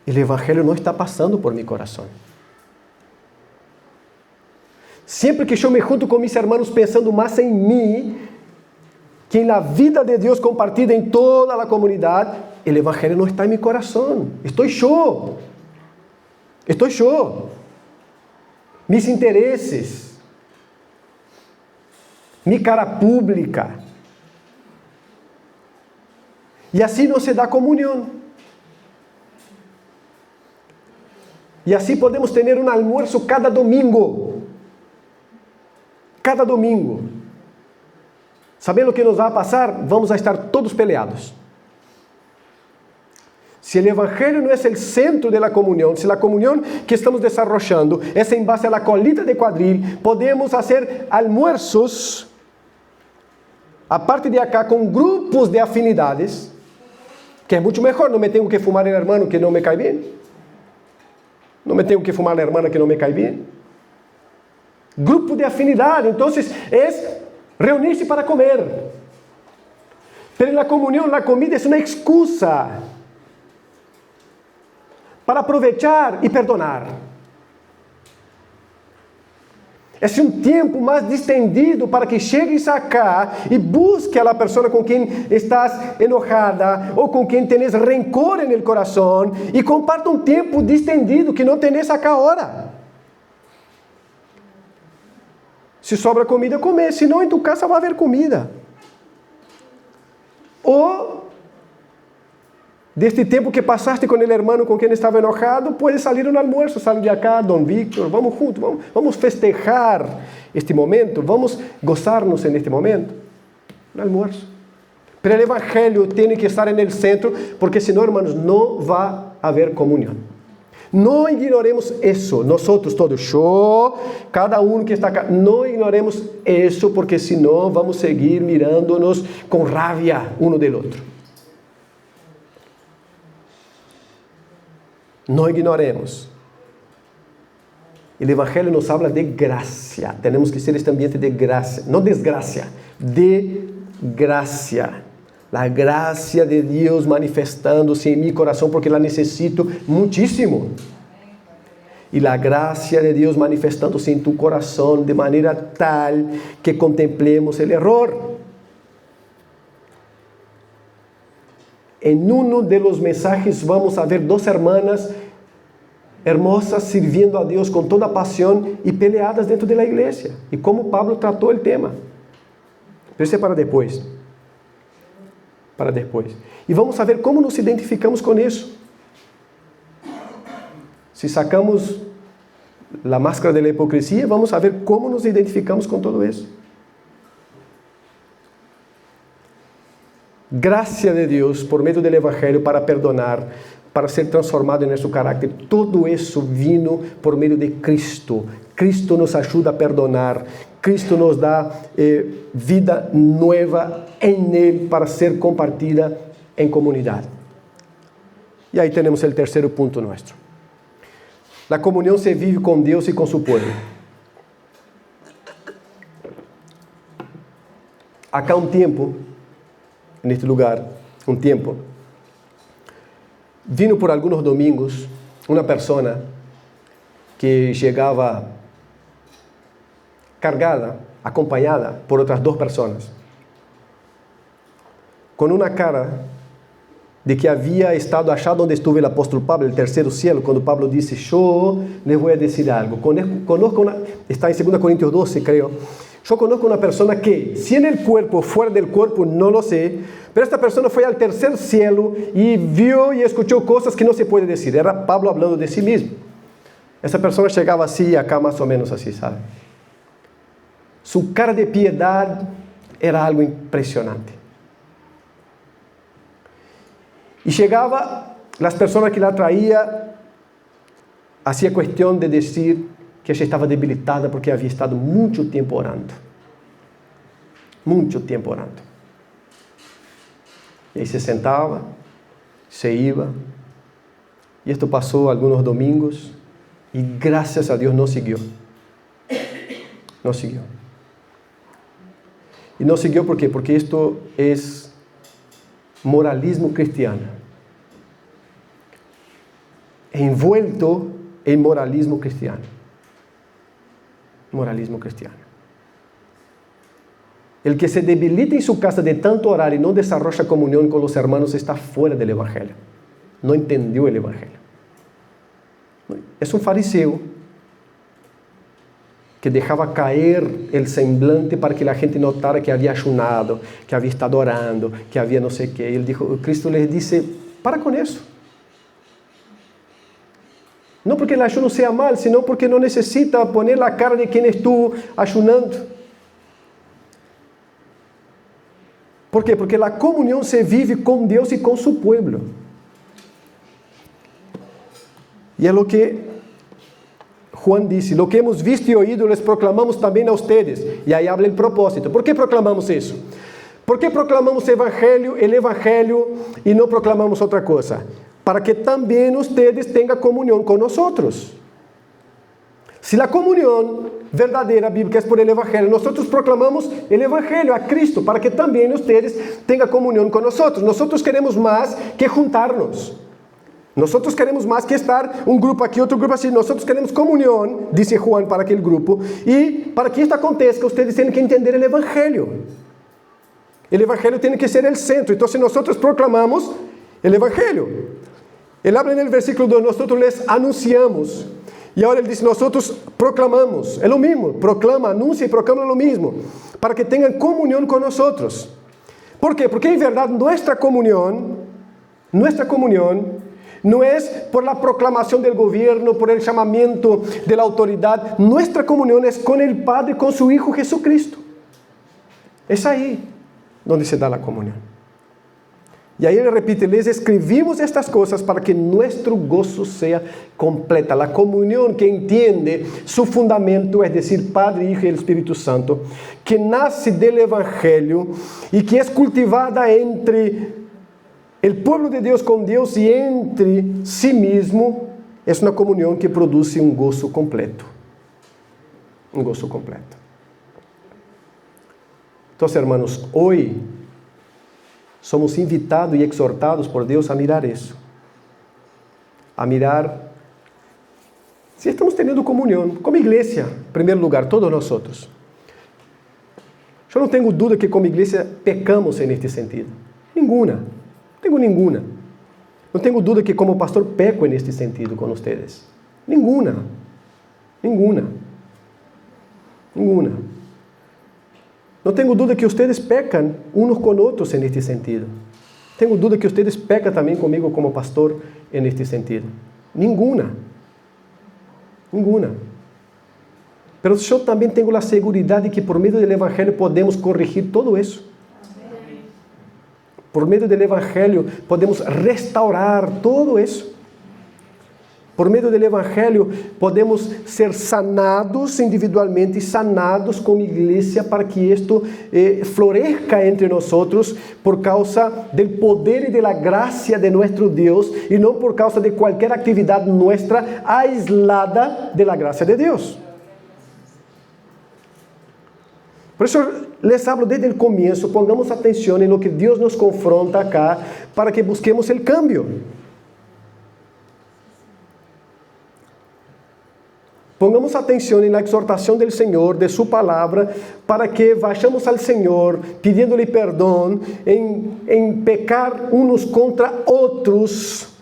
o Evangelho não está passando por meu coração. Sempre que eu me junto com meus irmãos pensando mais em mim, que na vida de Deus compartida em toda a comunidade, o Evangelho não está em meu coração. Estou eu. Mis interesses, minha cara pública. E assim não se dá comunhão. E assim podemos ter um almoço cada domingo. Cada domingo. Sabendo o que nos vai passar? Vamos a estar todos peleados. Se o Evangelho não é o centro da comunhão, se a comunhão que estamos desarrollando é em base à colita de quadril, podemos fazer almoços, a parte de acá, com grupos de afinidades, que é muito melhor. Não me tenho que fumar o irmão que não me cai bem. Não me tenho que fumar a irmã que não me cai bem. Grupo de afinidade. Então, é reunir-se para comer. Pero na comunhão, na comida, é uma excusa para aproveitar e perdonar. É um tempo mais distendido para que chegues acá e busque a pessoa com quem estás enojada ou com quem tens rencor no coração e comparta um tempo distendido que não tens acá agora. Se sobra comida, comer. Se não, em tu casa vai haver comida. Ou deste tempo que passaste com o irmão com quem estava enojado, pode sair um almoço, sair de acá, Dom Víctor, vamos juntos, vamos festejar este momento, vamos gozar-nos neste momento. Um almoço. Mas o Evangelho tem que estar no centro, porque senão, irmãos, não vai haver comunhão. Não ignoremos isso, nós todos, cada um que está acá, não ignoremos isso, porque senão vamos seguir mirando-nos com raiva um do outro. Não ignoremos. O Evangelho nos habla de graça. Temos que ser este ambiente de graça, não desgraça, de graça. A graça de Deus manifestando-se em meu coração, porque la necessito muitíssimo. E a graça de Deus manifestando-se em tu coração de maneira tal que contemplemos o erro. En uno de los mensajes vamos a ver dos hermanas hermosas sirviendo a Dios con toda pasión y peleadas dentro de la iglesia. Y cómo Pablo trató el tema. Pero isso é para depois. Para depois. E vamos a ver como nos identificamos com isso. Se sacamos a máscara da hipocrisia, vamos a ver como nos identificamos com tudo isso. Graça de Deus por meio do Evangelho para perdonar, para ser transformado em nosso caráter. Tudo isso vindo por meio de Cristo. Cristo nos ajuda a perdonar. Cristo nos dá vida nova em Ele para ser compartida em comunidade. E aí temos o terceiro ponto nosso. A comunhão se vive com Deus e com seu povo. Acá um tempo, neste lugar, um tempo, vino por alguns domingos uma pessoa que chegava cargada, acompanhada por outras duas pessoas, com uma cara de que havia estado achado onde estuve o apóstolo Pablo, o terceiro cielo, quando Pablo disse, eu lhe vou dizer algo. Conozco está em 2 Coríntios 12, creio. Eu conozco uma pessoa que, se no corpo, fora do corpo, não lo sei, mas esta pessoa foi ao terceiro cielo e viu e escutou coisas que não se pode dizer. Era Pablo falando de si mesmo. Essa pessoa chegava assim, acá mais ou menos assim, sabe? Sua cara de piedade era algo impressionante. E chegava, as pessoas que la traía, hacía questão de dizer que ela estava debilitada porque havia estado muito tempo orando. Muito tempo orando. E aí se sentava, se ia. E isto passou alguns domingos e graças a Deus não seguiu. Não seguiu. E não seguiu por quê? Porque isto é moralismo cristiano. Envuelto en moralismo cristiano. Moralismo cristiano. El que se debilita en su casa de tanto orar y no desarrolla comunión con los hermanos está fuera del Evangelio. No entendió el Evangelio. Es un fariseo que dejaba caer el semblante para que la gente notara que había ayunado, que había estado orando, que había no sé qué. Y él dijo, Cristo les dice, para con eso. No porque el ayuno sea mal, sino porque no necesita poner la cara de quien estuvo ayunando. ¿Por qué? Porque la comunión se vive con Dios y con su pueblo. Y es lo que Juan dice, lo que hemos visto y oído les proclamamos también a ustedes. Y ahí habla el propósito. ¿Por qué proclamamos eso? ¿Por qué proclamamos el Evangelio y no proclamamos otra cosa? Para que también ustedes tengan comunión con nosotros. Si la comunión verdadera bíblica es por el Evangelio, nosotros proclamamos el Evangelio a Cristo, para que también ustedes tengan comunión con nosotros. Nosotros queremos más que juntarnos. Nosotros queremos más que estar un grupo aquí, otro grupo así. Nosotros queremos comunión, dice Juan, para aquel grupo. Y para que esto acontezca, ustedes tienen que entender el Evangelio. El Evangelio tiene que ser el centro. Entonces nosotros proclamamos el Evangelio. Él habla en el versículo 2, nosotros les anunciamos. Y ahora él dice, nosotros proclamamos. Es lo mismo, proclama, anuncia y proclama lo mismo. Para que tengan comunión con nosotros. ¿Por qué? Porque en verdad nuestra comunión no es por la proclamación del gobierno, por el llamamiento de la autoridad. Nuestra comunión es con el Padre, con su Hijo Jesucristo. Es ahí donde se da la comunión. Y ahí él repite, les escribimos estas cosas para que nuestro gozo sea completa. La comunión que entiende su fundamento, es decir, Padre, Hijo y el Espíritu Santo, que nace del Evangelio y que es cultivada entre el pueblo de Dios con Dios y entre sí mismo, es una comunión que produce un gozo completo. Un gozo completo. Entonces, hermanos, hoy somos invitados y exhortados por Dios a mirar eso. A mirar si estamos teniendo comunión, como iglesia, en primer lugar, todos nosotros. Yo no tengo duda que como iglesia pecamos en este sentido. Ninguna. No tengo ninguna. No tengo duda que como pastor peco en este sentido con ustedes. Ninguna. No tengo duda que ustedes pecan unos con otros en este sentido. Tengo duda que ustedes pecan también conmigo como pastor en este sentido. Ninguna. Pero yo también tengo la seguridad de que por medio del Evangelio podemos corregir todo eso. Por medio del Evangelio podemos restaurar todo eso. Por medio del Evangelio podemos ser sanados individualmente y sanados como iglesia para que esto florezca entre nosotros por causa del poder y de la gracia de nuestro Dios y no por causa de cualquier actividad nuestra aislada de la gracia de Dios. Por eso les hablo desde el comienzo, pongamos atención en lo que Dios nos confronta acá para que busquemos el cambio. Pongamos atención en la exhortación del Señor, de su palabra, para que vayamos al Señor pidiéndole perdón en pecar unos contra otros,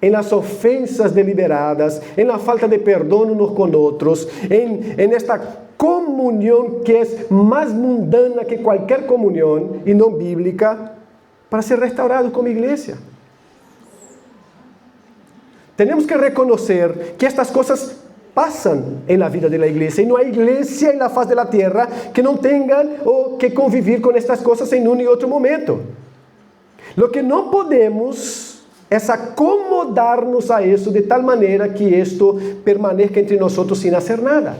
en las ofensas deliberadas, en la falta de perdón unos con otros, en esta comunión que es más mundana que cualquier comunión y no bíblica, para ser restaurados como iglesia. Tenemos que reconocer que estas cosas pasan en la vida de la iglesia y no hay iglesia en la faz de la tierra que no tengan o que convivir con estas cosas en un y otro momento. Lo que no podemos es acomodarnos a eso de tal manera que esto permanezca entre nosotros sin hacer nada.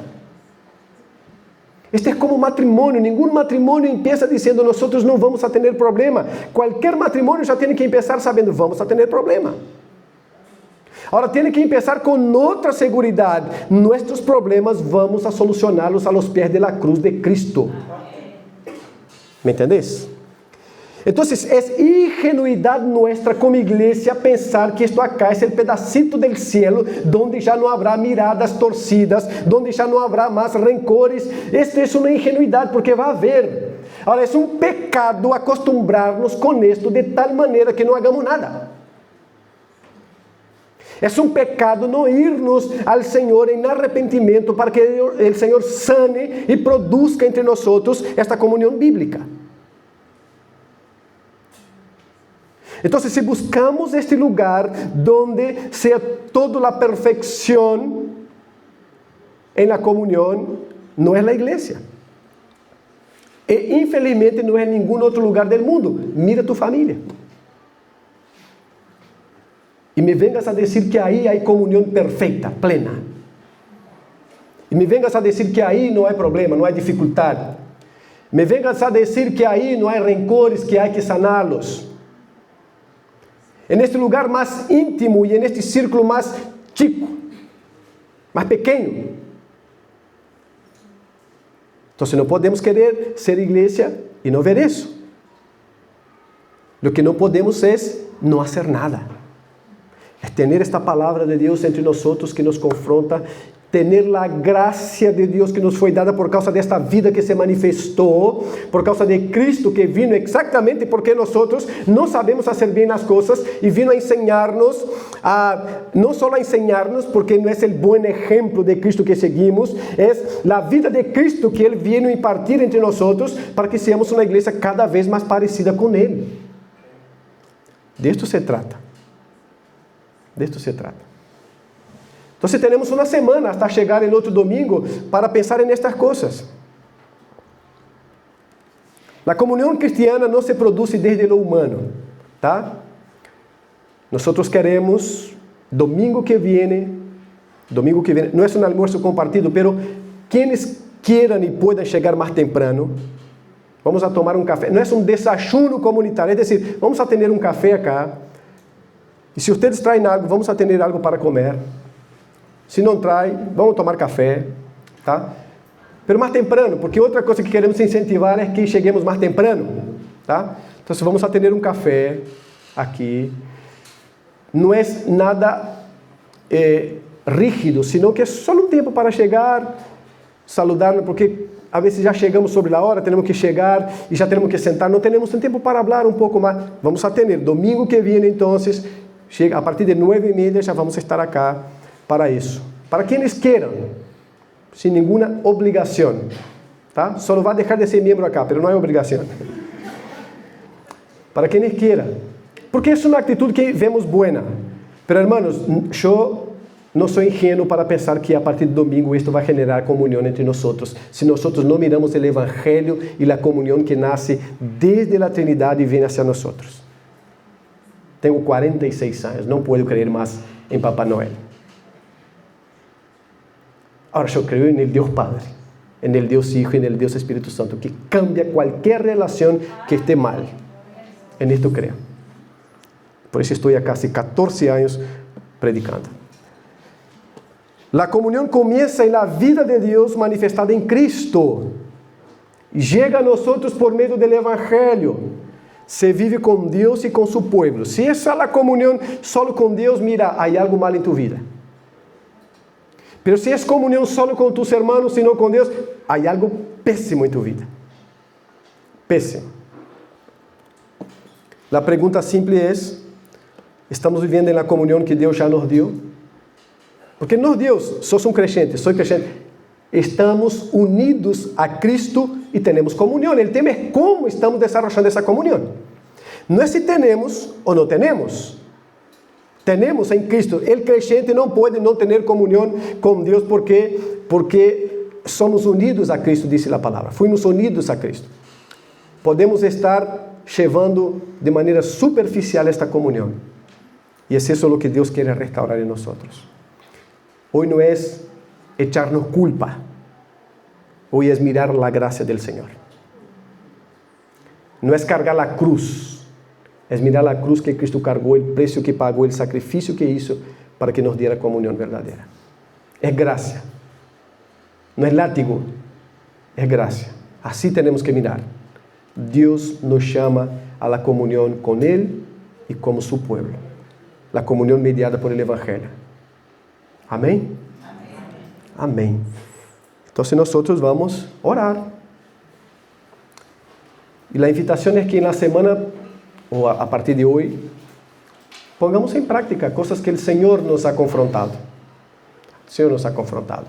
Este es como matrimonio. Ningún matrimonio empieza diciendo nosotros no vamos a tener problema. Cualquier matrimonio ya tiene que empezar sabiendo vamos a tener problema. Ahora tiene que empezar con otra seguridad. Nuestros problemas vamos a solucionarlos a los pies de la cruz de Cristo. ¿Me entendés? Entonces, es ingenuidad nuestra como iglesia pensar que esto acá es el pedacito del cielo donde ya no habrá miradas torcidas, donde ya no habrá más rencores. Esto es una ingenuidad porque va a haber. Ahora, es un pecado acostumbrarnos con esto de tal manera que no hagamos nada. Es un pecado no irnos al Señor en arrepentimiento para que el Señor sane y produzca entre nosotros esta comunión bíblica. Entonces, si buscamos este lugar donde sea toda la perfección en la comunión, no es la iglesia. E infelizmente no es ningún otro lugar del mundo. Mira tu familia. Y me vengas a decir que ahí hay comunión perfecta, plena. Y me vengas a decir que ahí no hay problema, no hay dificultad. Me vengas a decir que ahí no hay rencores, que hay que sanarlos. En este lugar más íntimo y en este círculo más chico, más pequeño. Entonces no podemos querer ser iglesia y no ver eso. Lo que no podemos es no hacer nada. Es tener esta palabra de Dios entre nosotros que nos confronta, tener la gracia de Dios que nos fue dada por causa de esta vida que se manifestó, por causa de Cristo que vino exactamente porque nosotros no sabemos hacer bien las cosas y vino a enseñarnos, no solo a enseñarnos porque no es el buen ejemplo de Cristo que seguimos, es la vida de Cristo que Él vino a impartir entre nosotros para que seamos una iglesia cada vez más parecida con Él. De esto se trata. De esto se trata. Entonces tenemos una semana hasta llegar el otro domingo para pensar en estas cosas. La comunión cristiana no se produce desde lo humano, ¿tá? Nosotros queremos, domingo que viene, no es un almuerzo compartido, pero quienes quieran y puedan llegar más temprano, vamos a tomar un café. No es un desayuno comunitario, es decir, vamos a tener un café acá, y si ustedes traen algo, vamos a tener algo para comer. Se não trai, vamos tomar café, tá? Pero mais temprano, porque outra coisa que queremos incentivar é que cheguemos mais temprano, tá? Então, vamos a ter um café aqui. Não é nada rígido, sino que é só um tempo para chegar, saludar, porque a vezes já chegamos sobre a hora, temos que chegar e já temos que sentar, não temos tempo para falar um pouco mais. Vamos a ter domingo que vem, então, chega a partir de 9:30 já vamos estar acá. Para isso, para quienes queiram, sem nenhuma obrigação, tá? Só vai deixar de ser membro acá, mas não é obrigação. Para quienes queiram, porque é uma atitude que vemos buena. Pero hermanos, eu não sou ingênuo para pensar que a partir do domingo isto vai generar comunhão entre nós, se nós não miramos o evangelho e a comunhão que nasce desde a Trindade e vem hacia nós. Tenho 46 anos, não posso crer mais em Papai Noel. Ahora yo creo en el Dios Padre, en el Dios Hijo y en el Dios Espíritu Santo, que cambia cualquier relación que esté mal. En esto creo. Por eso estoy acá hace 14 años predicando. La comunión comienza en la vida de Dios manifestada en Cristo. Llega a nosotros por medio del Evangelio. Se vive con Dios y con su pueblo. Si esa es la comunión solo con Dios, mira, hay algo mal en tu vida. Pero si es comunión solo con tus hermanos, sino con Dios, hay algo pésimo en tu vida. Pésimo. La pregunta simple es, ¿estamos viviendo en la comunión que Dios ya nos dio? Porque no Dios, sos un creyente, soy creyente. Estamos unidos a Cristo y tenemos comunión. El tema es cómo estamos desarrollando esa comunión. No es si tenemos o no tenemos. Tenemos en Cristo. El creyente no puede no tener comunión con Dios porque somos unidos a Cristo, dice la palabra. Fuimos unidos a Cristo. Podemos estar llevando de manera superficial esta comunión. Y es eso lo que Dios quiere restaurar en nosotros. Hoy no es echarnos culpa. Hoy es mirar la gracia del Señor. No es cargar la cruz. Es mirar la cruz que Cristo cargó, el precio que pagó, el sacrificio que hizo para que nos diera comunión verdadera. Es gracia. No es látigo, es gracia. Así tenemos que mirar. Dios nos llama a la comunión con Él y como su pueblo. La comunión mediada por el Evangelio. Amén. Amén. Entonces nosotros vamos a orar. Y la invitación es que en la semana, o a partir de hoy, pongamos en práctica cosas que el Señor nos ha confrontado. El Señor nos ha confrontado.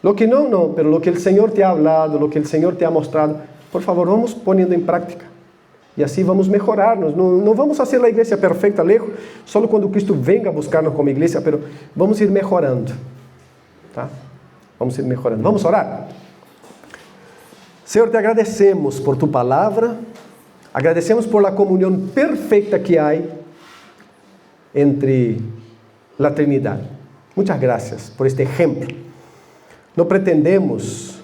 Lo que no, pero lo que el Señor te ha hablado, lo que el Señor te ha mostrado, por favor, vamos poniendo en práctica. Y así vamos a mejorarnos. No vamos a hacer la iglesia perfecta lejos, solo cuando Cristo venga a buscarnos como iglesia, pero vamos a ir mejorando. ¿Tá? Vamos a ir mejorando. Vamos a orar. Señor, te agradecemos por tu palabra, agradecemos por la comunión perfecta que hay entre la Trinidad. Muchas gracias por este ejemplo. No pretendemos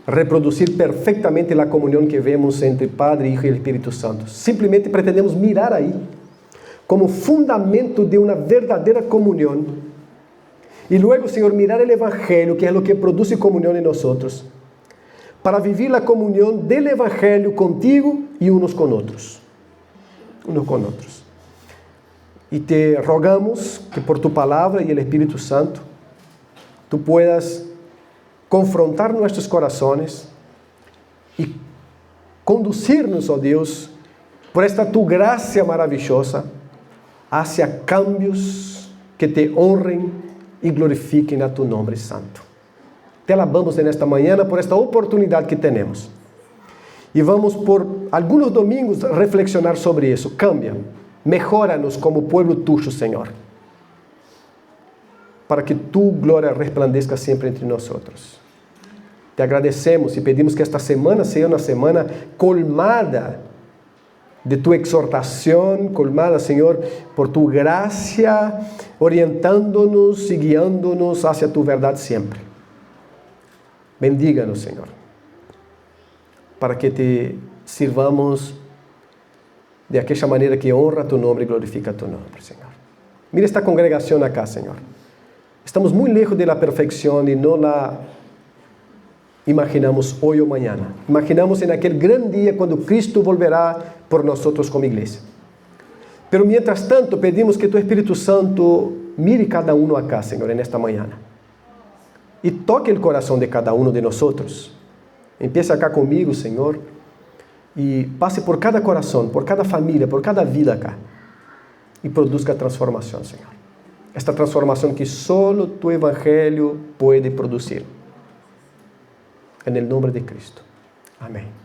reproducir perfectamente la comunión que vemos entre Padre, Hijo y el Espíritu Santo. Simplemente pretendemos mirar ahí como fundamento de una verdadera comunión. Y luego, Señor, mirar el Evangelio, que es lo que produce comunión en nosotros, para vivir la comunión del Evangelio contigo y unos con otros. Unos con otros. Y te rogamos que por tu palabra y el Espíritu Santo, tú puedas confrontar nuestros corazones y conducirnos, oh Dios, por esta tu gracia maravillosa, hacia cambios que te honren y glorifiquen a tu nombre santo. Te alabamos en esta mañana por esta oportunidad que tenemos. Y vamos por algunos domingos reflexionar sobre eso. Cambia, mejóranos como pueblo tuyo, Señor, para que tu gloria resplandezca siempre entre nosotros. Te agradecemos y pedimos que esta semana sea una semana colmada de tu exhortación, colmada, Señor, por tu gracia, orientándonos y guiándonos hacia tu verdad siempre. Bendíganos, Señor, para que te sirvamos de aquella manera que honra tu nombre y glorifica tu nombre, Señor. Mira esta congregación acá, Señor. Estamos muy lejos de la perfección y no la imaginamos hoy o mañana. Imaginamos en aquel gran día cuando Cristo volverá por nosotros como iglesia. Pero mientras tanto pedimos que tu Espíritu Santo mire cada uno acá, Señor, en esta mañana. Y toque el corazón de cada uno de nosotros. Empieza acá conmigo, Señor, y pase por cada corazón, por cada familia, por cada vida acá. Y produzca transformación, Señor. Esta transformación que solo tu Evangelio puede producir. En el nombre de Cristo. Amén.